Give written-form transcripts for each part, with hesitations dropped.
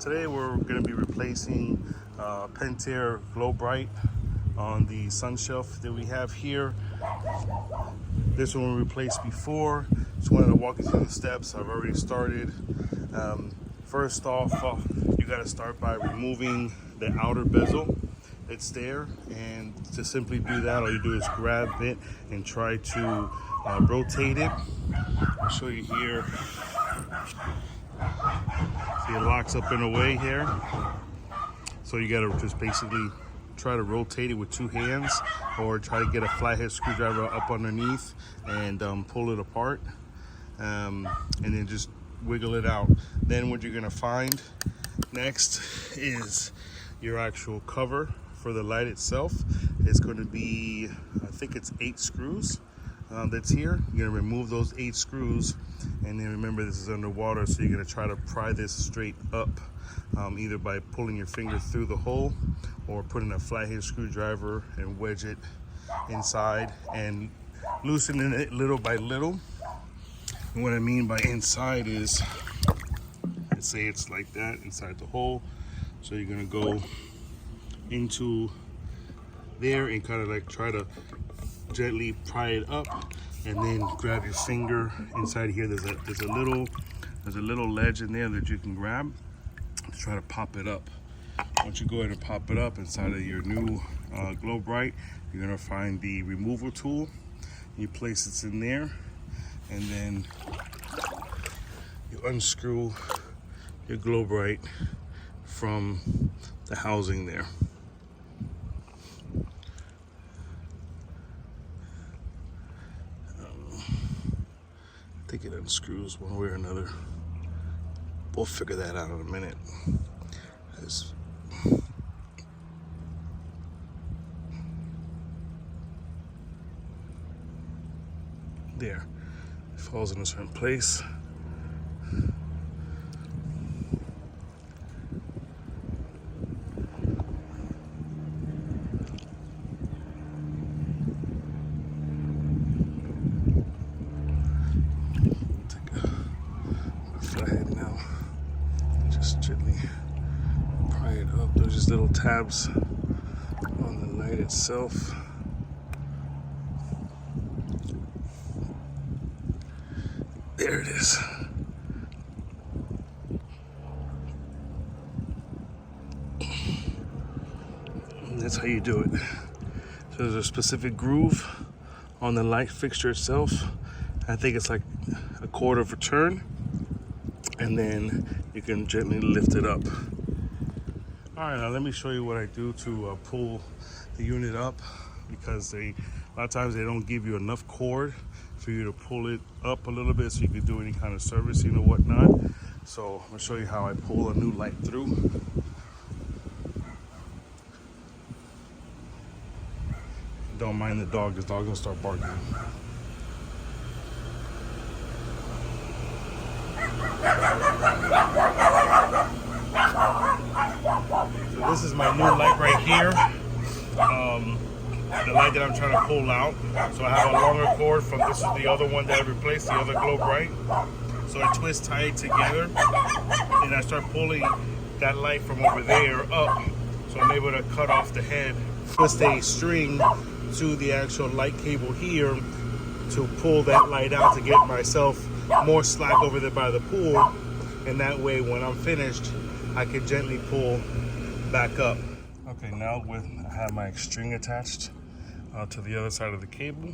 Today we're going to be replacing Pentair Globrite on the sun shelf that we have here. This one we replaced before. Just wanted to walk you through the steps. I've already started. First off, you got to start by removing the outer bezel that's there, and to simply do that, all you do is grab it and try to rotate it. I'll show you here. See, it locks up in a way here. So you gotta just basically try to rotate it with two hands, or try to get a flathead screwdriver up underneath and pull it apart, and then just wiggle it out. Then what you're gonna find next is your actual cover for the light itself. It's going to be, I think it's 8 screws that's here. You're gonna remove those 8 screws, and then remember this is underwater, so you're gonna try to pry this straight up, either by pulling your finger through the hole or putting a flathead screwdriver and wedge it inside and loosening it little by little. And what I mean by inside is, let's say it's like that inside the hole. So you're gonna go into there and kind of like try to gently pry it up, and then grab your finger inside here. There's a little ledge in there that you can grab to try to pop it up. Once you go ahead and pop it up inside of your new Globrite, you're gonna find the removal tool. You place it in there, and then you unscrew your Globrite from the housing there. I think it unscrews one way or another. We'll figure that out in a minute. There, it falls in a certain place. Now, just gently pry it up. There's just little tabs on the light itself. There it is. And that's how you do it. So there's a specific groove on the light fixture itself. I think it's like a quarter of a turn, and then you can gently lift it up. All right, now let me show you what I do to pull the unit up, because a lot of times they don't give you enough cord for you to pull it up a little bit so you can do any kind of servicing or whatnot. So I'm gonna show you how I pull a new light through. Don't mind the dog, this dog's gonna start barking. So this is my new light right here. The light that I'm trying to pull out. So I have a longer cord from, this is the other one that I replaced, the other Globrite. So I twist tight together, and I start pulling that light from over there up. So I'm able to cut off the head, twist a string to the actual light cable here to pull that light out, to get myself more slack over there by the pool. And that way when I'm finished, I can gently pull back up. Okay, now I have my string attached to the other side of the cable.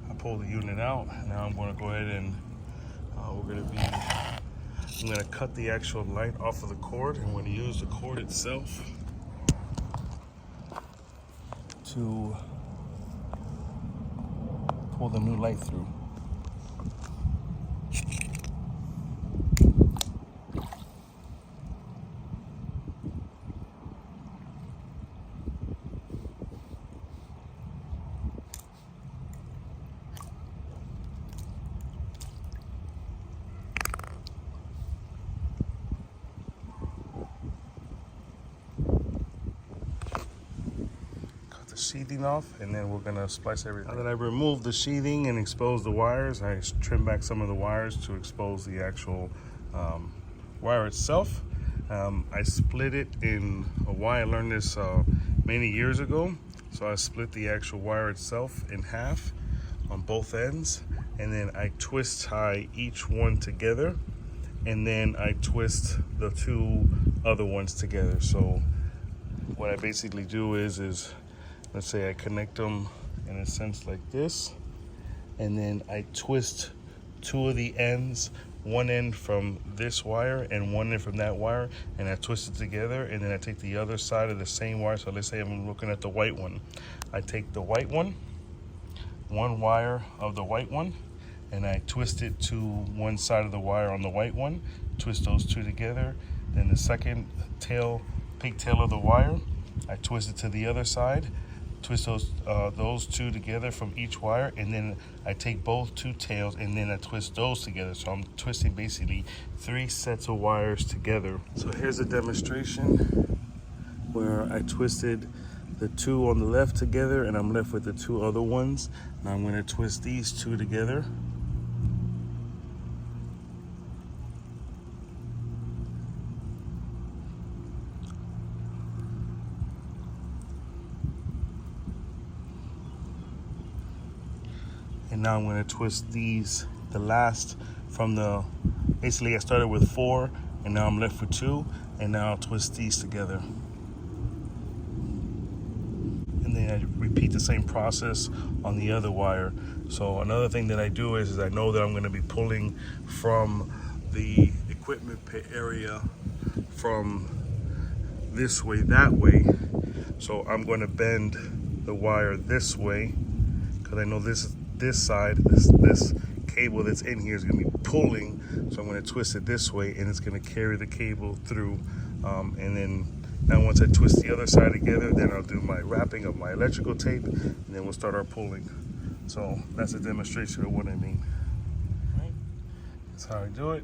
I pull the unit out. Now I'm going to go ahead and I'm going to cut the actual light off of the cord, and I'm going to use the cord itself to pull the new light through. Sheathing off, and then we're gonna splice everything. Now that I removed the sheathing and exposed the wires, I trimmed back some of the wires to expose the actual wire itself. I split it in a wire. I learned this many years ago. So I split the actual wire itself in half on both ends, and then I twist tie each one together, and then I twist the two other ones together. So what I basically do is let's say I connect them in a sense like this, and then I twist two of the ends, one end from this wire and one end from that wire, and I twist it together, and then I take the other side of the same wire. So let's say I'm looking at the white one. I take the white one wire of the white one, and I twist it to one side of the wire on the white one, twist those two together. Then the second pigtail of the wire, I twist it to the other side, twist those two together from each wire, and then I take both two tails and then I twist those together. So I'm twisting basically 3 sets of wires together. So here's a demonstration where I twisted the two on the left together, and I'm left with the two other ones. Now I'm going to twist these two together. And now I'm going to twist these, the last from the, basically I started with 4 and now I'm left with 2, and now I'll twist these together. And then I repeat the same process on the other wire. So another thing that I do is I know that I'm going to be pulling from the equipment area from this way, that way. So I'm going to bend the wire this way, because I know this side, this cable that's in here is going to be pulling. So I'm going to twist it this way, and it's going to carry the cable through. And then now once I twist the other side together, then I'll do my wrapping of my electrical tape, and then we'll start our pulling. So that's a demonstration of what I mean. Right. That's how I do it.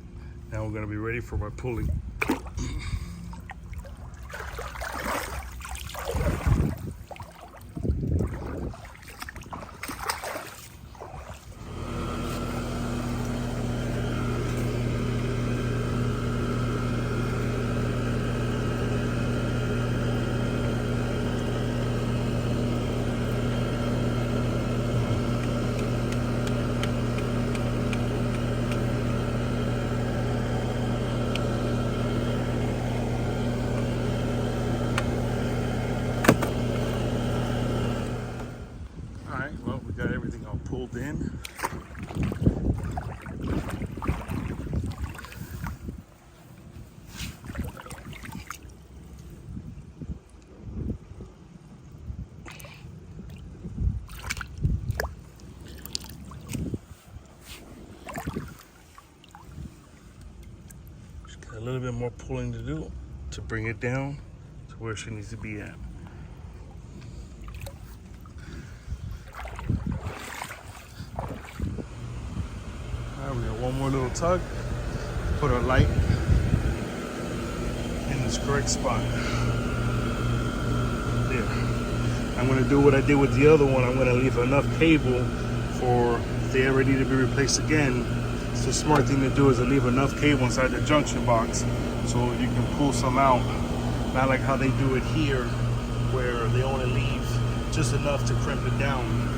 Now we're going to be ready for my pulling. Well, we got everything all pulled in. Just got a little bit more pulling to do to bring it down to where she needs to be at. We got one more little tug, put our light in this correct spot. There. I'm gonna do what I did with the other one. I'm gonna leave enough cable for if they ever need to be replaced again. So the smart thing to do is to leave enough cable inside the junction box so you can pull some out. Not like how they do it here, where they only leave just enough to crimp it down.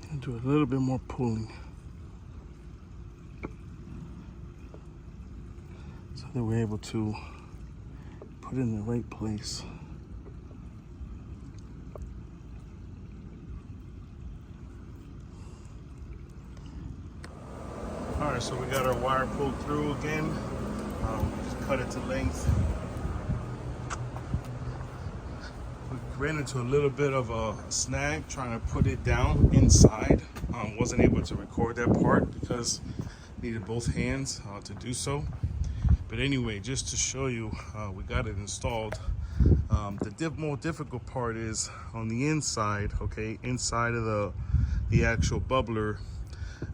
And do a little bit more pulling so that we're able to put it in the right place. All right, so we got our wire pulled through again. Just cut it to length. We ran into a little bit of a snag trying to put it down inside. Wasn't able to record that part because needed both hands to do so. But anyway, just to show you, we got it installed. The more difficult part is on the inside, okay, inside of the actual bubbler.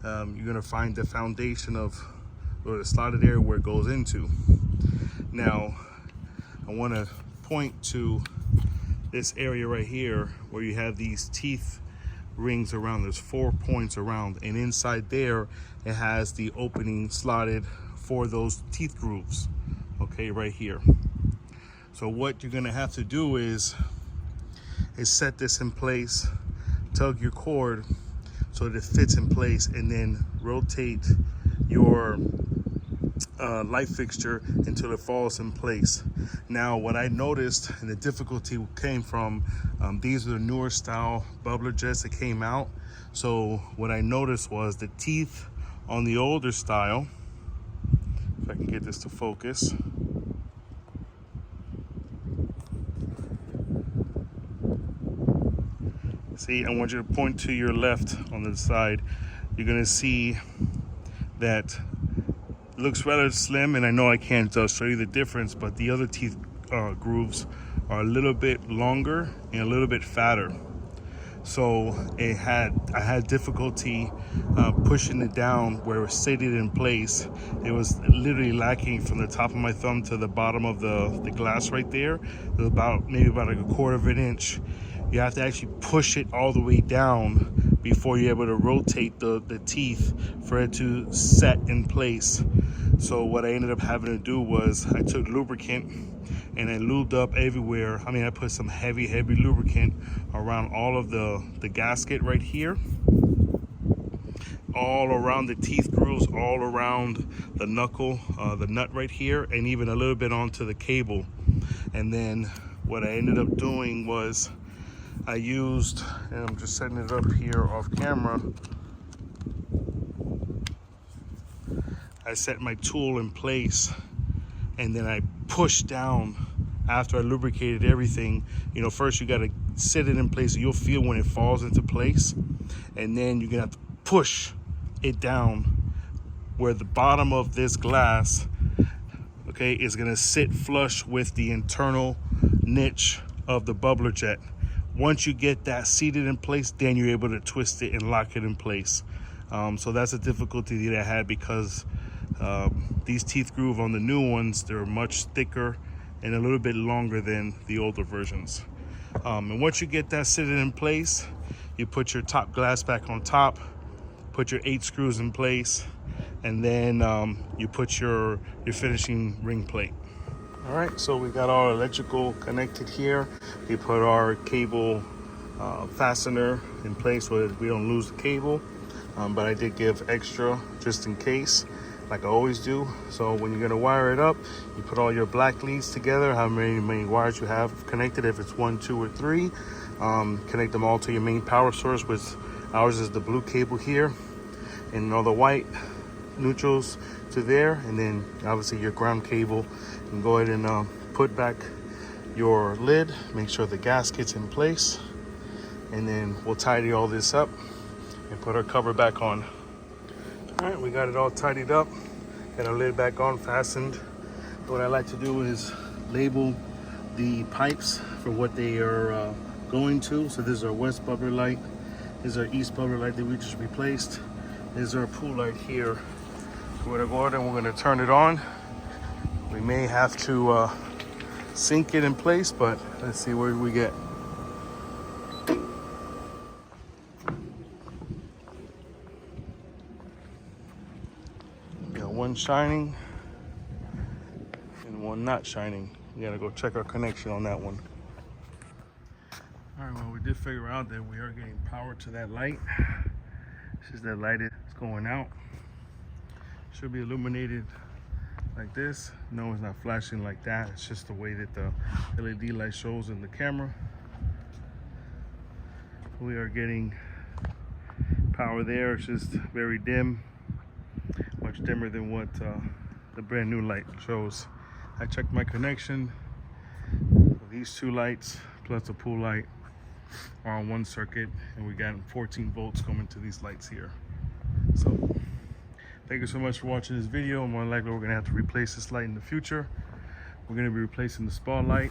You're gonna find the foundation of, or the slotted area where it goes into. Now, I wanna point to this area right here where you have these teeth rings around. There's 4 points around, and inside there, it has the opening slotted for those teeth grooves, okay, right here. So what you're gonna have to do is set this in place, tug your cord so that it fits in place, and then rotate your light fixture until it falls in place. Now, what I noticed, and the difficulty came from, these are the newer style bubbler jets that came out. So what I noticed was the teeth on the older style, if I can get this to focus, see, I want you to point to your left on the side. You're gonna see that it looks rather slim, and I know I can't show you the difference, but the other teeth grooves are a little bit longer and a little bit fatter. So I had difficulty pushing it down where it was seated in place. It was literally lacking from the top of my thumb to the bottom of the glass right there. It was maybe about like a 1/4 of an inch. You have to actually push it all the way down before you're able to rotate the teeth for it to set in place. So what I ended up having to do was I took lubricant and I lubed up everywhere. I mean, I put some heavy lubricant around all of the gasket right here, all around the teeth grooves, all around the knuckle, the nut right here, and even a little bit onto the cable. And then what I ended up doing was I used, and I'm just setting it up here off camera, I set my tool in place, and then I pushed down after I lubricated everything. You know, first you gotta sit it in place so you'll feel when it falls into place, and then you're gonna have to push it down where the bottom of this glass, okay, is gonna sit flush with the internal niche of the bubbler jet. Once you get that seated in place, then you're able to twist it and lock it in place. So that's a difficulty that I had, because these teeth groove on the new ones, they're much thicker and a little bit longer than the older versions. And once you get that seated in place, you put your top glass back on top, put your 8 screws in place, and then you put your finishing ring plate. All right, so we got our electrical connected here. We put our cable fastener in place so that we don't lose the cable. But I did give extra just in case, like I always do. So when you're gonna wire it up, you put all your black leads together, how many wires you have connected, if it's 1, 2, or 3. Connect them all to your main power source, which ours is the blue cable here, and all the white neutrals to there, and then obviously your ground cable. And go ahead and put back your lid, make sure the gasket's in place, and then we'll tidy all this up and put our cover back on. All right, we got it all tidied up, got our lid back on, fastened. What I like to do is label the pipes for what they are going to. So this is our west bubbler light, this is our east bubbler light that we just replaced, this is our pool light here. So we're gonna go ahead and we're gonna turn it on. We may have to sink it in place, but let's see where we get. We got one shining and one not shining. We gotta go check our connection on that one. All right, well, we did figure out that we are getting power to that light. This is that light that's going out. Should be illuminated like this. No, it's not flashing like that. It's just the way that the LED light shows in the camera. We are getting power there. It's just very dim, much dimmer than what the brand new light shows. I checked my connection. These 2 lights plus the pool light are on one circuit, and we got 14 volts coming to these lights here. So thank you so much for watching this video. More likely we're gonna have to replace this light in the future. We're gonna be replacing the spotlight.